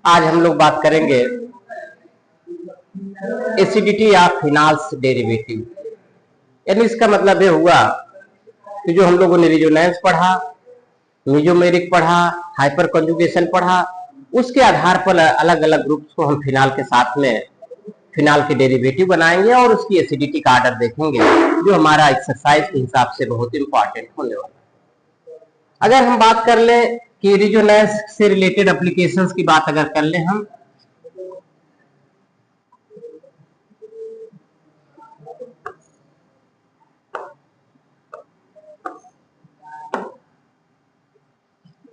आज हम लोग बात करेंगे एसिडिटी या फिनाल्स डेरिवेटिव। यानी इसका मतलब ये हुआ कि जो हम लोगों ने रेजोनेंस पढ़ा, मेसोमेरिक पढ़ा, हाइपर कंजुगेशन पढ़ा, उसके आधार पर अलग अलग ग्रुप्स को हम फिनाल के साथ में फिनाल के डेरिवेटिव बनाएंगे और उसकी एसिडिटी का आर्डर देखेंगे, जो हमारा एक्सरसाइज के हिसाब से बहुत इंपॉर्टेंट होने वाला है। अगर हम बात कर ले कि रेजोनेंस से रिलेटेड एप्लीकेशंस की बात अगर कर ले हम,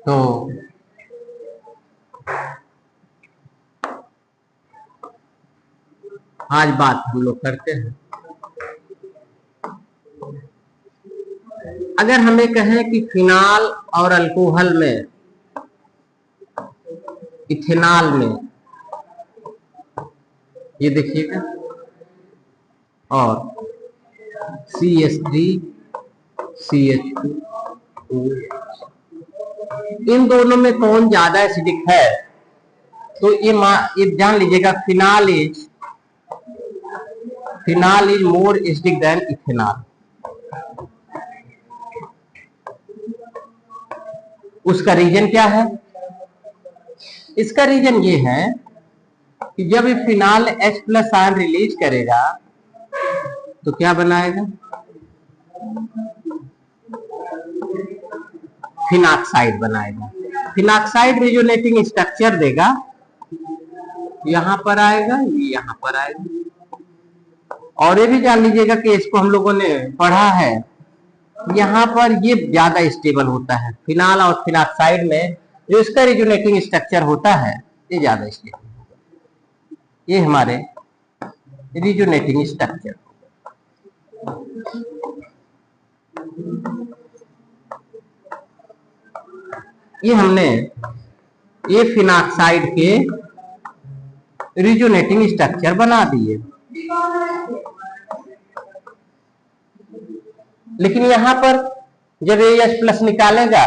तो आज बात हम लोग करते हैं। अगर हमें कहें कि फिनाल और अल्कोहल में, इथेनॉल में, ये देखिएगा, और CH3CH2, इन दोनों में कौन ज्यादा एसिडिक है? तो ये जान लीजिएगा, phenol is more acidic than ethanol. उसका रीजन क्या है? इसका रीजन ये है कि जब ये फिनाल H+ आयन रिलीज करेगा तो क्या बनाएगा? फिनाक्साइड बनाएगा। फिनाक्साइड रेजोनेटिंग स्ट्रक्चर देगा, यहां पर आएगा, ये यहां पर आएगा। और ये भी जान लीजिएगा कि इसको हम लोगों ने पढ़ा है, यहां पर ये ज्यादा स्टेबल होता है। फिनाल और फिनाक्साइड में जो इसका रेजोनेटिंग स्ट्रक्चर होता है ये ज्यादा स्टेबल होता है। ये हमारे रेजोनेटिंग स्ट्रक्चर। ये हमने ये फिनाक्साइड के रेजोनेटिंग स्ट्रक्चर बना दिए, लेकिन यहां पर जब ये H+ निकालेगा,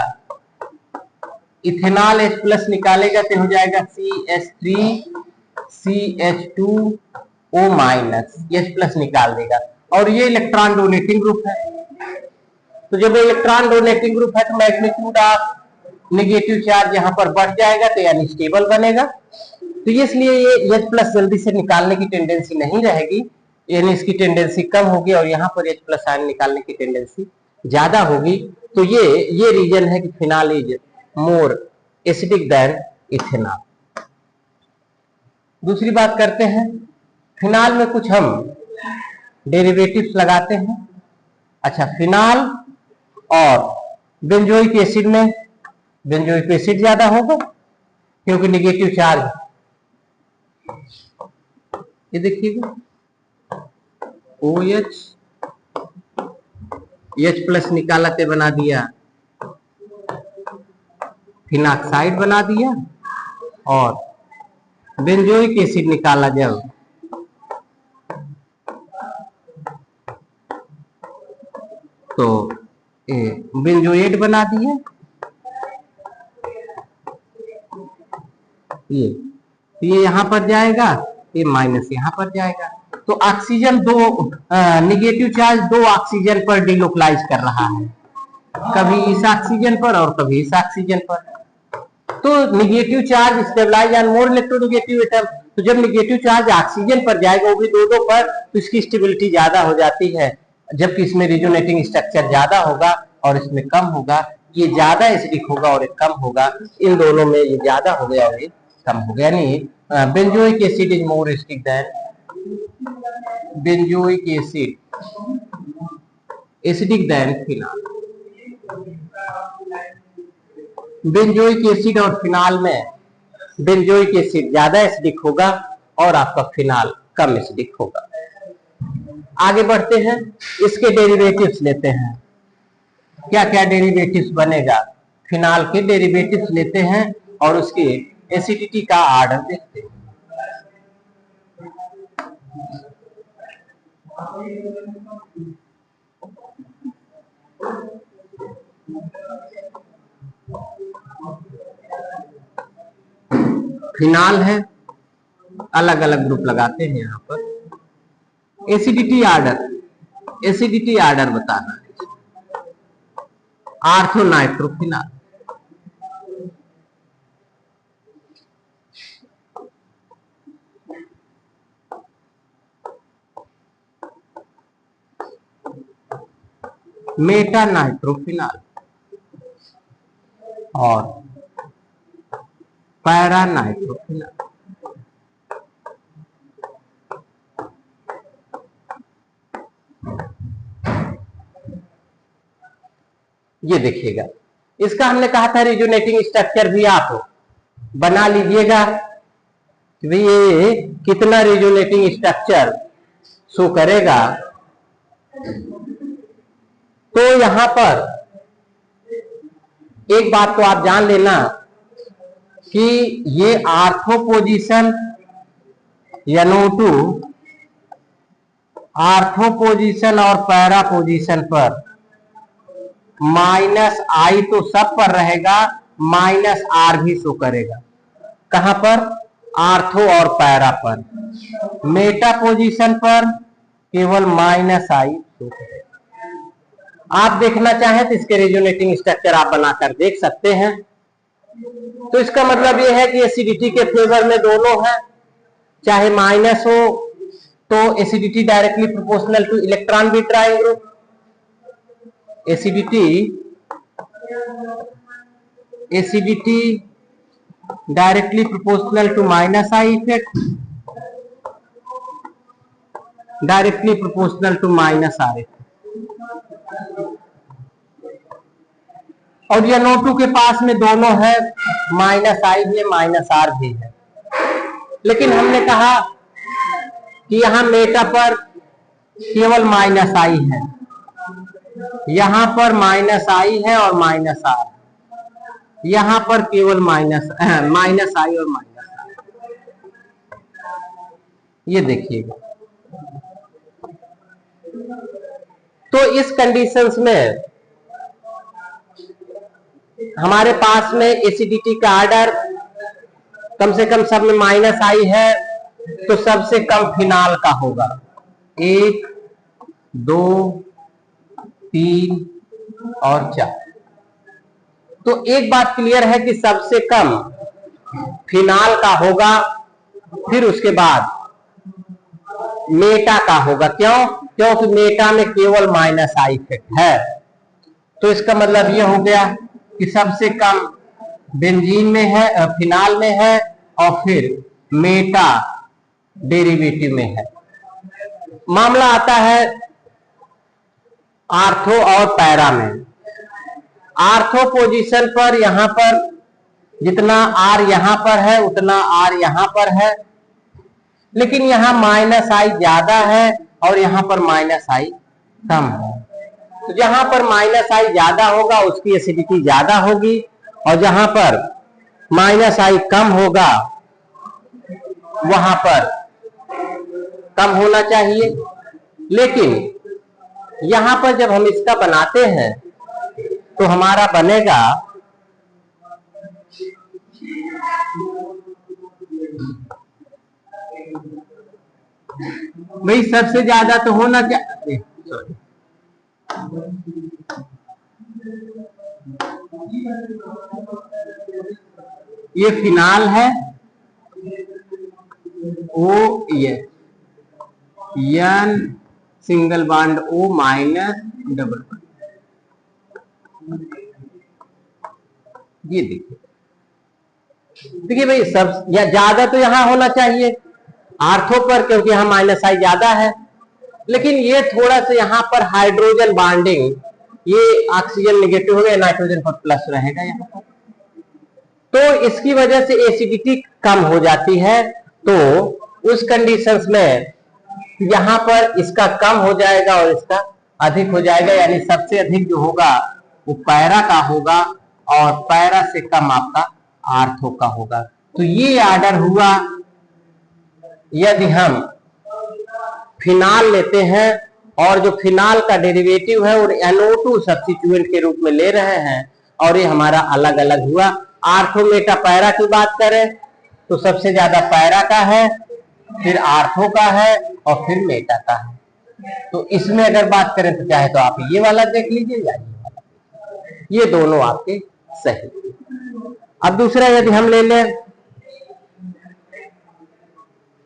इथेनॉल H+ निकालेगा तो हो जाएगा CH3CH2O- H+ निकाल देगा, और ये इलेक्ट्रॉन डोनेटिंग ग्रुप है। तो जब इलेक्ट्रॉन डोनेटिंग ग्रुप है तो मैग्नीट्यूड ऑफ नेगेटिव चार्ज यहाँ पर बढ़ जाएगा, तो यानी स्टेबल बनेगा। तो इसलिए ये H+ जल्दी से निकालने की टेंडेंसी नहीं रहेगी, यानी इसकी टेंडेंसी कम होगी, और यहाँ पर H+ आयन निकालने की टेंडेंसी ज्यादा होगी। तो ये रीजन है कि phenol is more acidic than ethanol. दूसरी बात करते हैं, फिनाल में कुछ हम डेरिवेटिव्स लगाते हैं। अच्छा, फिनाल और बेंजोइक एसिड में बेंजोइक एसिड ज्यादा होगा क्योंकि निगेटिव चार्ज, ये देखिएगा, OH H+ निकाला तो बना दिया फिनाक्साइड बना दिया, और बेंजोइक एसिड निकाला जब तो बेंजोएट बना दिया। ये यहां पर जाएगा, ये माइनस यहां पर जाएगा। तो ऑक्सीजन निगेटिव चार्ज 2 ऑक्सीजन पर डिलोकलाइज कर रहा है, कभी इस ऑक्सीजन पर और कभी इस ऑक्सीजन पर। तो negative charge stabilize on more electronegative atom. तो जब निगेटिव चार्ज ऑक्सीजन पर जाएगा, वो भी दो पर, तो इसकी स्टेबिलिटी ज्यादा हो जाती है, जबकि इसमें रेजोनेटिंग स्ट्रक्चर ज्यादा होगा और इसमें कम होगा। ये ज्यादा एसिडिक होगा और ये कम होगा, इन दोनों में ये ज्यादा हो गया और ये कम हो गया। यानी benzoic acid is more acidic than benzoic acidic than phenol. Benzoic acid और फिनाल में बेंजोइक एसिड ज्यादा एसिडिक होगा और आपका फिनाल कम एसिडिक होगा। आगे बढ़ते हैं, इसके डेरिवेटिव्स लेते हैं। क्या क्या डेरिवेटिव्स बनेगा? फिनाल के डेरिवेटिव्स लेते हैं और उसकी एसिडिटी का आर्डर देखते हैं। फिनाल है, अलग अलग ग्रुप लगाते हैं यहाँ पर। एसिडिटी आर्डर बताना है, आर्थो नाइट्रोफिनाल। मेटा नाइट्रोफिनाल और पैरा नाइट्रोफिनाल। ये देखिएगा, इसका हमने कहा था रिजोनेटिंग स्ट्रक्चर भी आप बना लीजिएगा कि भाई ये कितना रिजोनेटिंग स्ट्रक्चर शो करेगा। तो यहां पर एक बात तो आप जान लेना कि ये ortho position NO2 ortho position और पैरा पोजीशन पर -I तो सब पर रहेगा, -R भी शो करेगा। कहां पर? आर्थो और पैरा पर। मेटा पोजीशन पर केवल -I शो करेगा। आप देखना चाहें तो इसके रेजोनेटिंग स्ट्रक्चर आप बनाकर देख सकते हैं। तो इसका मतलब यह है कि एसिडिटी के फेवर में दोनों है, चाहे माइनस हो तो acidity directly proportional to electron beat triangle group, acidity directly proportional to -I effect, directly proportional to -R effect. और ये NO2 के पास में दोनों है, -I भी है -R भी है। लेकिन हमने कहा कि यहां मेटा पर केवल -I है, यहां पर -I है और -R, यहां पर केवल -I और -R। ये देखिएगा। तो इस कंडीशंस में हमारे पास में एसिडिटी का आर्डर कम से कम सब में -I है, तो सबसे कम फिनाल का होगा 1, 2, 3 और 4। तो एक बात क्लियर है कि सबसे कम फिनाल का होगा, फिर उसके बाद मेटा का होगा। क्यों? क्योंकि मेटा में केवल -I इफेक्ट है। तो इसका मतलब यह हो गया कि सबसे कम बेंजीन में है, फिनाल में है, और फिर मेटा डेरिवेटिव में है। मामला आता है आर्थो और पैरा में। आर्थो पोजीशन पर यहां पर जितना R यहां पर है उतना R यहां पर है, लेकिन यहां -I ज्यादा है और यहां पर -I कम है। तो जहां पर -I ज्यादा होगा उसकी एसिडिटी ज्यादा होगी, और जहां पर -I कम होगा वहां पर कम होना चाहिए। लेकिन यहां पर जब हम इसका बनाते हैं तो हमारा बनेगा भाई सबसे ज्यादा तो होना चाहिए, ये फिनाल है, O ये N single bond O minus double bond. ये देखिए भाई सब या ज्यादा तो यहां होना चाहिए आर्थो पर, क्योंकि यहां -I ज्यादा है। लेकिन ये थोड़ा सा यहां पर हाइड्रोजन बॉन्डिंग, ये ऑक्सीजन नेगेटिव हो गया, नाइट्रोजन पर प्लस रहेगा यहां पर, तो इसकी वजह से एसिडिटी कम हो जाती है। तो उस कंडीशंस में यहां पर इसका कम हो जाएगा और इसका अधिक हो जाएगा, यानी सबसे अधिक जो होगा वो पैरा का होगा और पैरा से कम आपका आर्थो का होगा। तो ये आर्डर हुआ। यदि हम फिनाल लेते हैं और जो फिनाल का डेरिवेटिव है वो NO2 सब्स्टिट्यूएंट के रूप में ले रहे हैं, और ये हमारा अलग अलग हुआ। आर्थो मेटा पैरा की बात करें तो सबसे ज्यादा पैरा का है, फिर आर्थो का है और फिर मेटा का है। तो इसमें अगर बात करें तो चाहे तो आप ये वाला देख लीजिए या ये वाला, ये दोनों आपके सही। अब दूसरा यदि हम ले लें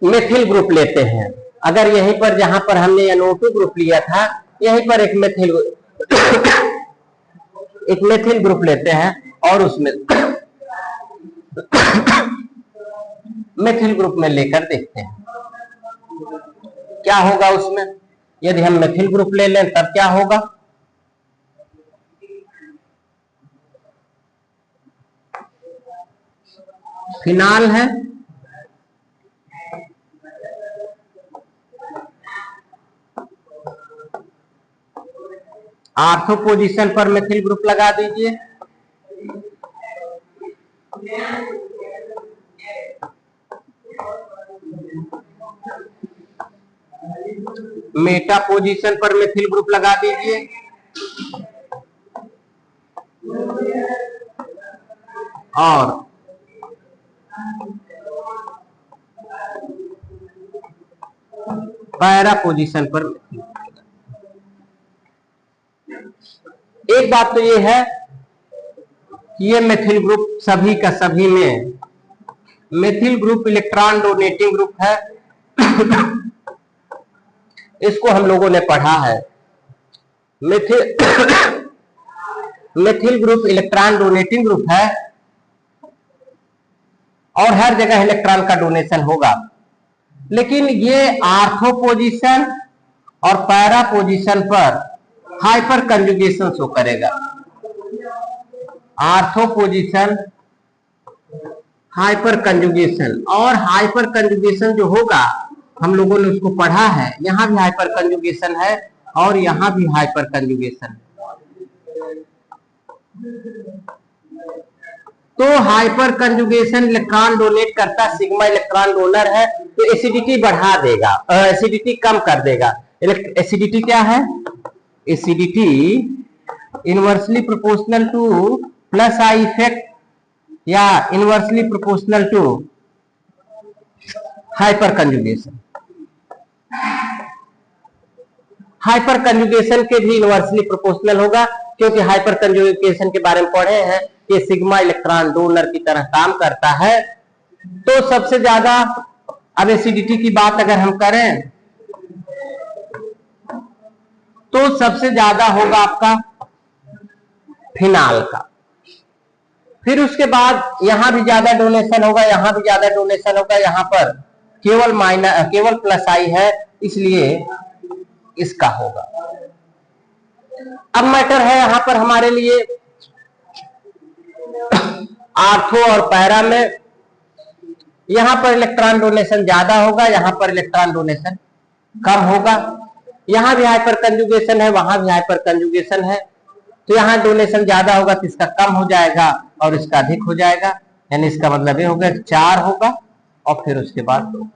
मेथिल ग्रुप लेते हैं, अगर यहीं पर जहां पर हमने NO2 ग्रुप लिया था यहीं पर एक मेथिल ग्रुप लेते हैं और उसमें मेथिल ग्रुप में लेकर देखते हैं क्या होगा उसमें। यदि हम मेथिल ग्रुप ले लें तब क्या होगा, फिनाल है, आर्थो पोजीशन पर मेथिल ग्रुप लगा दीजिए, मेटा पोजीशन पर मेथिल ग्रुप लगा दीजिए, और पैरा पोजीशन पर मेथिल। एक बात तो ये है कि ये मेथिल ग्रुप सभी का सभी में methyl group electron donating group है। इसको हम लोगों ने पढ़ा है। Methyl group electron donating group है और हर जगह इलेक्ट्रॉन का डोनेशन होगा, लेकिन ये आर्थो पोजीशन और पैरा पोजीशन पर हाइपर कंजुगेशन शो करेगा। आर्थो पोजीशन, हाइपर कंजुगेशन, और हाइपर कंजुगेशन जो होगा हम लोगों ने उसको पढ़ा है, यहां भी हाइपर कंजुगेशन है और यहां भी हाइपर कंजुगेशन है। तो हाइपर कंजुगेशन इलेक्ट्रॉन डोनेट करता, सिग्मा इलेक्ट्रॉन डोनर है, तो एसिडिटी बढ़ा देगा, एसिडिटी कम कर देगा। एसिडिटी क्या है, acidity inversely proportional to plus I effect या inversely proportional to hyperconjugation. Hyperconjugation के भी इनवर्सली प्रोपोर्शनल होगा, क्योंकि हाइपर कंजुगेशन के बारे में पढ़े हैं कि सिग्मा इलेक्ट्रॉन डोनर की तरह काम करता है। तो सबसे ज्यादा, अब एसिडिटी की बात अगर हम करें तो सबसे ज्यादा होगा आपका फिनाल का, फिर उसके बाद यहां भी ज्यादा डोनेशन होगा, यहां भी ज्यादा डोनेशन होगा, यहां पर केवल प्लस आई है, इसलिए इसका होगा। अब मैटर है यहां पर हमारे लिए आर्थो और पैरा में, यहां पर इलेक्ट्रॉन डोनेशन ज्यादा होगा, यहां पर इलेक्ट्रॉन डोनेशन कम होगा। यहां भी हाइपर कंजुगेशन है, वहां भी हाइपर कंजुगेशन है, तो यहां डोनेशन ज्यादा होगा तो इसका कम हो जाएगा और इसका अधिक हो जाएगा। यानी इसका मतलब ये होगा 4 होगा और फिर उसके बाद 2।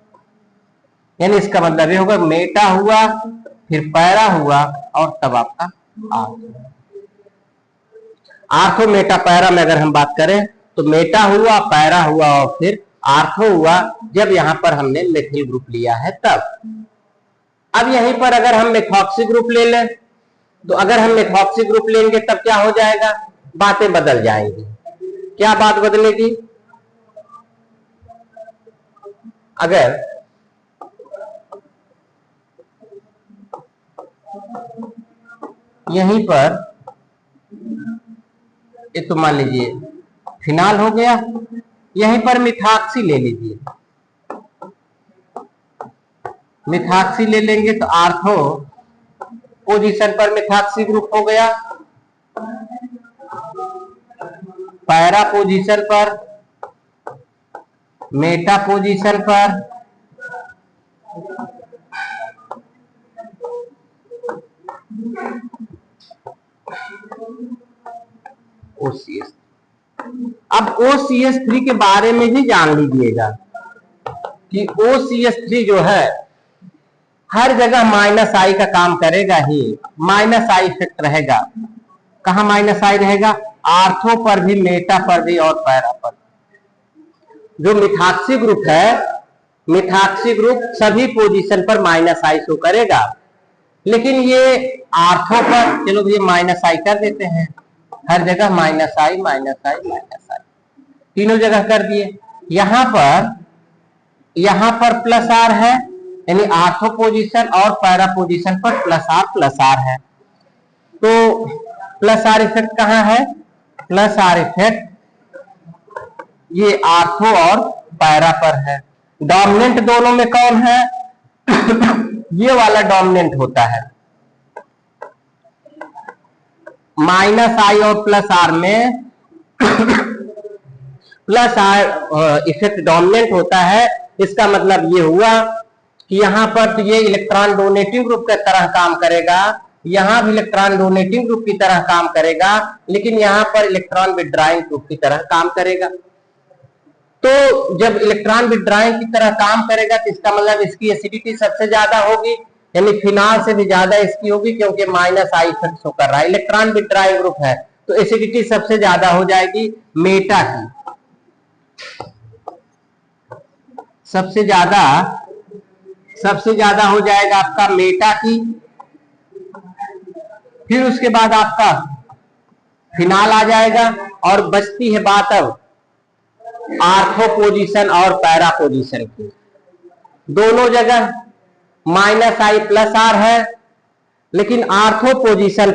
यानी इसका मतलब ये होगा मेटा हुआ, फिर पैरा हुआ और तब आपका आर्थो। आर्थो मेटा पैरा में अगर हम बात करें तो मेटा हुआ, पैरा हुआ और फिर आर्थो हुआ, जब यहां पर हमने मेथिल ग्रुप लिया है तब। अब यहीं पर अगर हम मेथॉक्सी ग्रुप ले लें, तो अगर हम मेथॉक्सी ग्रुप लेंगे तब क्या हो जाएगा, बातें बदल जाएंगी। क्या बात बदलेगी, अगर यहीं पर ये तो मान लीजिए फिनाल हो गया, यहीं पर मिथाक्सी ले लीजिए, मिथाक्सी ले लेंगे तो आर्थो पोजीशन पर मिथाक्सी ग्रुप हो गया, पैरा पोजीशन पर, मेटा पोजीशन पर OCH। अब OCH3 के बारे में भी जान लीजिएगा कि OCH3 जो है हर जगह माइनस आई का काम करेगा ही, माइनस आई इफेक्ट रहेगा। कहां माइनस आई रहेगा, आर्थो पर भी, मेटा पर भी और पैरा पर। जो मिथाक्सी ग्रुप है, मिथाक्सी ग्रुप सभी पोजीशन पर माइनस आई शो करेगा, लेकिन ये आर्थो पर, चलो ये माइनस आई कर देते हैं, हर जगह माइनस आई माइनस आई माइनस आई, तीनों जगह कर दिए। यहां पर प्लस आर है, यानी आर्थो पोजीशन और पैरा पोजीशन पर प्लस आर है। तो प्लस आर इफेक्ट कहां है? प्लस आर इफेक्ट ये आर्थो और पैरा पर है। डोमिनेंट दोनों में कौन है? ये वाला डोमिनेंट होता है। माइनस आई और प्लस आर में प्लस आर इफेक्ट डोमिनेंट होता है। इसका मतलब ये हुआ कि यहां पर तो ये इलेक्ट्रॉन डोनेटिंग ग्रुप की तरह काम करेगा, यहां भी इलेक्ट्रॉन डोनेटिंग ग्रुप की तरह काम करेगा, लेकिन यहां पर इलेक्ट्रॉन विड्रॉइंग ग्रुप की तरह काम करेगा। तो जब इलेक्ट्रॉन विड्रॉइंग की तरह काम करेगा तो इसका मतलब इसकी एसिडिटी सबसे ज्यादा होगी, यानी फिनाल से भी ज्यादा इसकी होगी, क्योंकि माइनस आई इफेक्ट शो कर रहा है। इलेक्ट्रॉन विड्रॉइंग ग्रुप है तो एसिडिटी सबसे ज्यादा हो जाएगी मेटा की, सबसे ज्यादा हो जाएगा आपका मेटा की। फिर उसके बाद आपका फिनाल आ जाएगा और बचती है बात अब आर्थो पोजीशन और पैरा पोजीशन की। दोनों जगह माइनस आई प्लस आर है, लेकिन आर्थो पोजीशन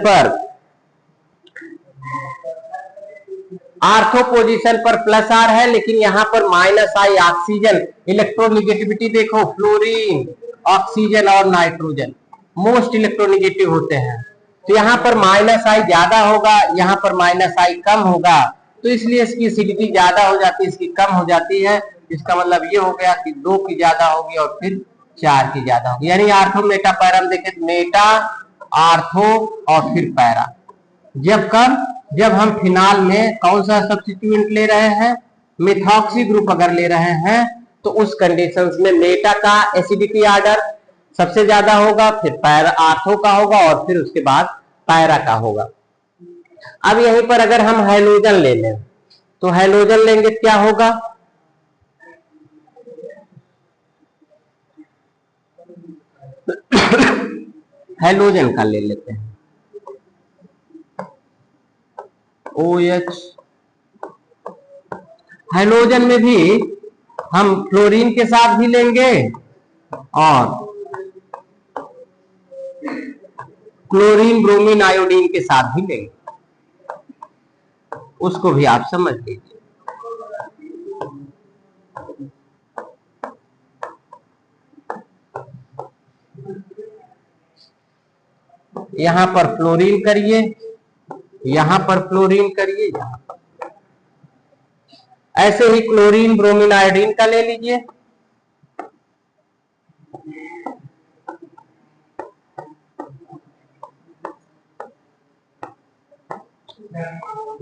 पर प्लस आर है, लेकिन यहां पर माइनस आई ऑक्सीजन, इलेक्ट्रोनिगेटिविटी देखो, फ्लोरीन, ऑक्सीजन और नाइट्रोजन मोस्ट इलेक्ट्रोनिगेटिव होते हैं। तो यहां पर माइनस आई ज्यादा होगा, यहां पर माइनस आई कम होगा, तो इसलिए इसकी एसिडिटी ज्यादा हो जाती है, इसकी कम हो जाती है। इसका मतलब ये हो गया कि 2 की ज्यादा होगी और फिर 4 की ज्यादा होगी, यानी आर्थो मेटा पैरा में देखें, मेटा आर्थो और फिर पैरा। जब हम फिनाल में कौन सा सब्स्टिट्यूएंट ले रहे हैं? मिथॉक्सी ग्रुप अगर ले रहे हैं तो उस कंडीशंस में मेटा का एसिडिटी ऑर्डर सबसे ज्यादा होगा, फिर पैरा आर्थो का होगा और फिर उसके बाद पैरा का होगा। अब यहीं पर अगर हम हैलोजन ले लें तो हैलोजन लेंगे क्या होगा? हैलोजन का ले लेते हैं, OH। हैलोजन में भी हम फ्लोरीन के साथ भी लेंगे और क्लोरीन ब्रोमीन आयोडीन के साथ भी लेंगे, उसको भी आप समझ लीजिए। यहां पर फ्लोरीन करिए, यहां पर फ्लोरीन करिए, यहां पर ऐसे ही क्लोरीन ब्रोमीन आयोडीन का ले लीजिए।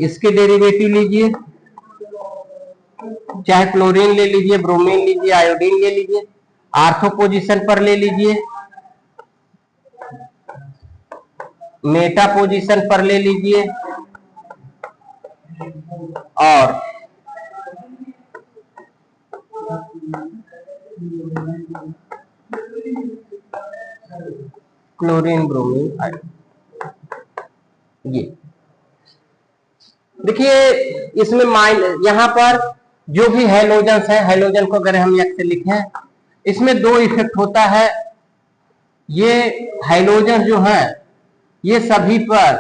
इसके डेरिवेटिव लीजिए, चाहे क्लोरीन ले लीजिए, ब्रोमीन लीजिए, आयोडीन ले लीजिए, आर्थो पोजीशन पर ले लीजिए, मेटा पोजीशन पर ले लीजिए और क्लोरीन ब्रोमीन आयोडीन। ये देखिए इसमें यहां पर जो भी हैलोजन है, हैलोजन को अगर हम एक से लिखें, इसमें 2 इफेक्ट होता है। ये हैलोजन जो है ये सभी पर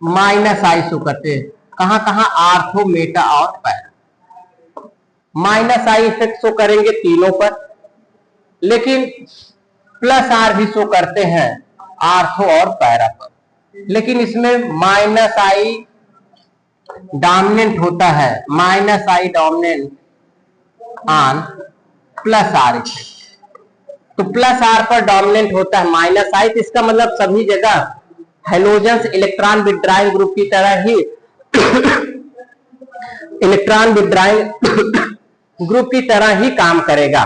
माइनस आई शो करते हैं, कहां कहां? आर्थो, मेटा और para. Minus I effect show करेंगे तीनों पर, लेकिन प्लस आर भी शो करते हैं आर्थो और पैरा पर, लेकिन इसमें माइनस आई डोमिनेंट होता है, minus I dominant on plus are effect. तो प्लस आर पर डोमिनेंट होता है माइनस आई, तो इसका मतलब सभी जगह हैलोजेंस इलेक्ट्रॉन विड्रॉइंग ग्रुप की तरह ही इलेक्ट्रॉन विड्रॉइंग ग्रुप की तरह ही काम करेगा।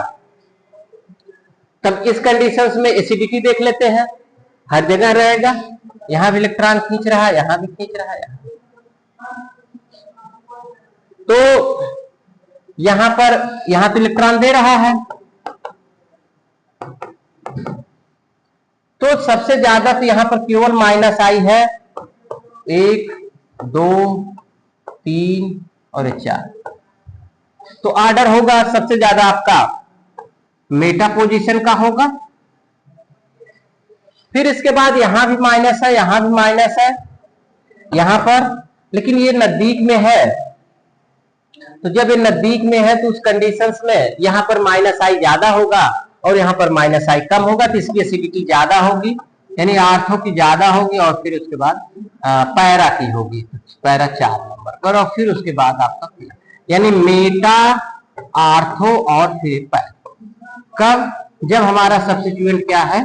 तब इस कंडीशंस में एसिडिटी देख लेते हैं, हर जगह रहेगा, यहां भी इलेक्ट्रॉन खींच रहा है, यहां भी खींच रहा है। तो यहां तो इलेक्ट्रॉन दे रहा है, तो सबसे ज्यादा तो यहां पर केवल माइनस आई है, 1 2 3 और 4। तो ऑर्डर होगा सबसे ज्यादा आपका मेटा पोजीशन का होगा। फिर इसके बाद यहां भी माइनस है, यहां भी माइनस है, यहां पर, लेकिन ये नजदीक में है। तो जब ये नजदीक में है तो उस कंडीशंस में यहां पर माइनस आई ज्यादा होगा और यहां पर माइनस आई कम होगा, तो इसकी एसिडिटी ज्यादा होगी, यानी आर्थो की ज्यादा होगी, और फिर उसके बाद पैरा की होगी, पैरा 4 नंबर पर, और फिर उसके बाद आपका, यानी मेटा, आर्थो और फिर पैरा। कब? जब हमारा सब्स्टिट्यूएंट क्या है?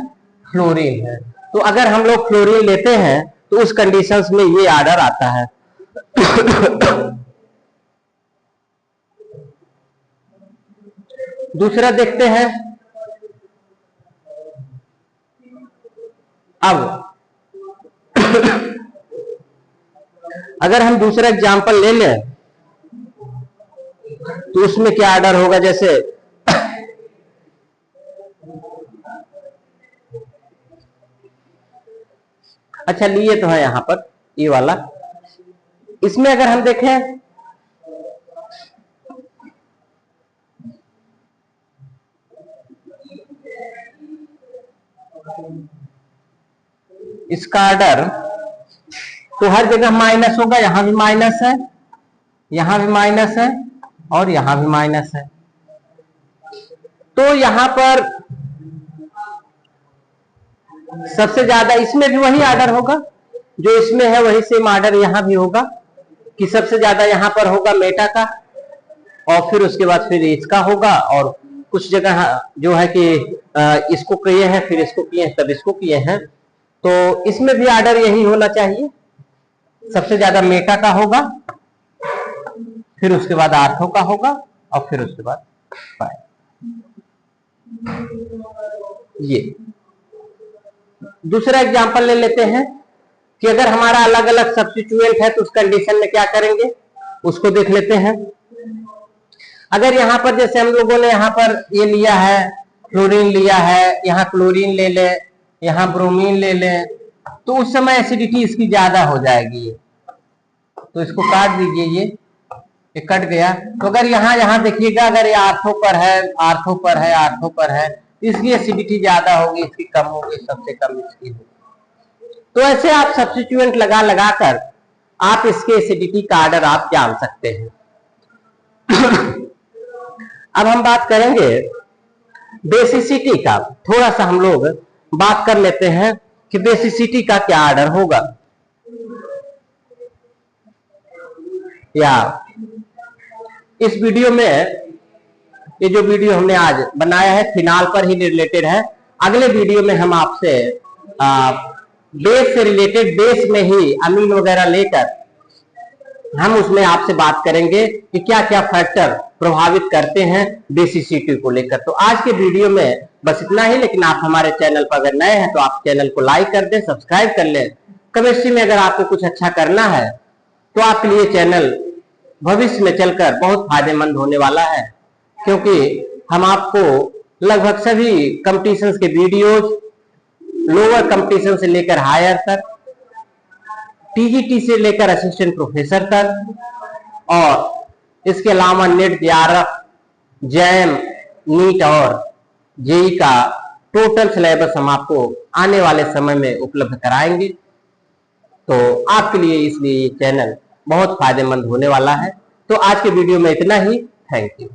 फ्लोरीन है। तो अगर हम लोग फ्लोरीन लेते हैं तो उस कंडीशंस में ये ऑर्डर आता है। दूसरा देखते हैं। अब अगर हम दूसरा एग्जांपल ले लें तो उसमें क्या ऑर्डर होगा? जैसे अच्छा लिए तो है यहां पर ये वाला, इसमें अगर हम देखें इसका ऑर्डर तो हर जगह माइनस होगा, यहां भी माइनस है, यहां भी माइनस है और यहां भी माइनस है। तो यहां पर सबसे ज्यादा इसमें भी वही ऑर्डर होगा जो इसमें है, वही सेम ऑर्डर यहां भी होगा कि सबसे ज्यादा यहां पर होगा मेटा का, और फिर उसके बाद फिर इसका होगा, और कुछ जगह जो है कि इसको किए हैं, फिर इसको किए हैं, तब इसको किए हैं। तो इसमें भी ऑर्डर यही होना चाहिए, सबसे ज्यादा मेटा का होगा, फिर उसके बाद आर्थो का होगा, और फिर उसके बाद पाए। ये दूसरा एग्जांपल ले लेते हैं कि अगर हमारा अलग अलग सब्स्टिट्यूएंट है तो उस कंडीशन में क्या करेंगे, उसको देख लेते हैं। अगर यहां पर जैसे हम लोगों ने यहां पर ये लिया है, फ्लोरीन लिया है, यहाँ क्लोरीन ले ले, यहाँ ब्रोमीन ले ले, तो उस समय एसिडिटी इसकी ज्यादा हो जाएगी। तो इसको काट दीजिए, ये कट गया। तो अगर यहाँ देखिएगा, अगर ये आर्थो पर है, आर्थो पर है, आर्थो पर है, इसकी एसिडिटी ज्यादा होगी, इसकी कम होगी, सबसे कम इसकी होगी। तो ऐसे आप सब्स्टिट्यूएंट लगा लगा कर आप इसके एसिडिटी का ऑर्डर आप जान सकते हैं। अब हम बात करेंगे बेसिसिटी का। थोड़ा सा हम लोग बात कर लेते हैं कि बेसिसिटी का क्या ऑर्डर होगा। या इस वीडियो में, ये जो वीडियो हमने आज बनाया है फिनाल पर ही रिलेटेड है। अगले वीडियो में हम आपसे बेस से रिलेटेड, बेस में ही अमीन वगैरह लेकर हम उसमें आपसे बात करेंगे कि क्या क्या फैक्टर प्रभावित करते हैं बेसिसिटी को लेकर। तो आज के वीडियो में बस इतना ही, लेकिन आप हमारे चैनल पर अगर नए हैं तो आप चैनल को लाइक कर दें, सब्सक्राइब कर लें। केमिस्ट्री में अगर आपको कुछ अच्छा करना है तो आपके लिए चैनल भविष्य में चलकर बहुत फायदेमंद होने वाला है, क्योंकि हम आपको लगभग सभी कंपटीशंस के वीडियोज, लोअर कंपटीशन से लेकर हायर तक, टीजीटी से लेकर असिस्टेंट प्रोफेसर तक, और इसके अलावा नेट, जेआरएफ, जैम, नीट और जेई का टोटल सिलेबस हम आपको आने वाले समय में उपलब्ध कराएंगे। तो आपके लिए इसलिए ये चैनल बहुत फायदेमंद होने वाला है। तो आज के वीडियो में इतना ही। Thank you.